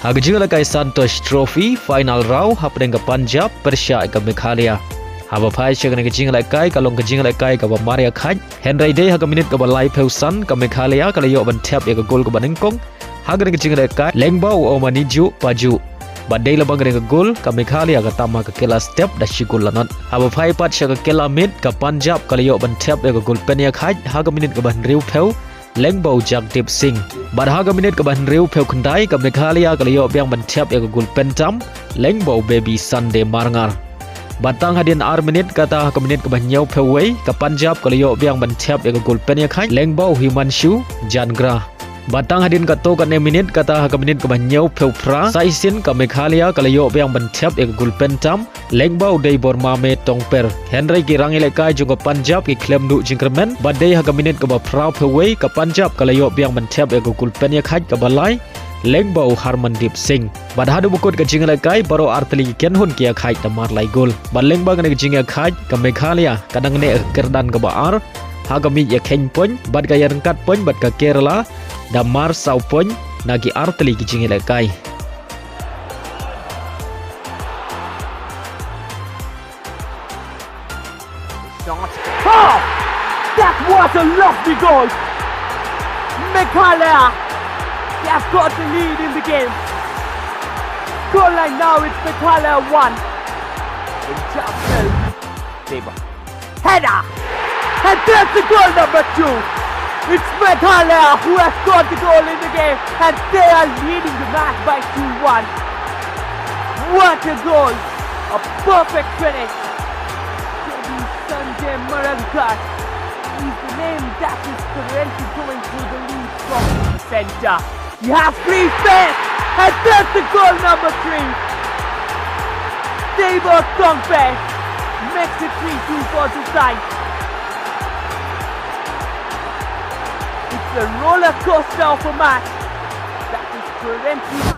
Haga jingalakai Santosh Trophy final round hapdeng ke Punjab Persya ke Meghalaya. Haba pai chegane ke jingalakai kalong ke jingalakai ke Maria Khaj. Henry Day haga minit ke Balai Peusan ke Meghalaya kalau yo ban tap ya ke gol ke Banengkong. Haga ke jingalakai lengbau o maniju paju. Badai labang ke gol ke Meghalaya ke tama ke kela step dah shigul lanot. Haba pai pat ke kela mid ke Punjab kalau yo ban tap ya ke gol Penia Khaj haga minit ke ban riu peu. Lengbau Jagdeep Singh. Badhaga minit ke bahan riu peu kendai ke Meghalaya kalau yo biang bentiap ya ke gul pentam. Lengbau Baby Sunday Marngar. Batang hadian 6 minit kata ke minit ke bahan nyau peu wei ke Punjab kalau yo biang bentiap ya ke gul Penia Khaj. Lengbau Himanshu Jangra. Batang hadian kato ke 6 minit kata ke minit ke bahan nyau peu pra. Saisin ke Meghalaya kalau yo biang bentiap ya ke gul pentam. Lengbau Daibor Mame Tongper. Henry Girang Ilekai juga Punjab ki klaim du jingkermen. Badai haga minit ke baprau peway ke Punjab kalau yo biang mentep ya gul Penia Khaj ke Balai. Lengbau Harmandeep Singh. Bad Haduh bukut ke jingalekai baru arteli kenhun kia Khaj tamar lai gol. Bad lengbau ke jinga Khaj ke Meghalaya kadang ne Kyrdan ke Baar. Haga mi ya keng pon bad gaya rengkat pon bad ke Kerala damar sau pon nagi arteli ki jingalekai. Oh, that was a lovely goal. Meghalaya, they have got the lead in the game. Scoreline now, it's Meghalaya 1. Punjab 0. Header, and that's the goal number 2. It's Meghalaya who has got the goal in the game, and they are leading the match by 2-1. What a goal! A perfect finish. Sanjay Marankar is the name that is currently going through the lead from the centre. He has free space, and that's the goal number 3. Daibor Tongpe makes it 3-2 for the side. It's a roller coaster of a match that is currently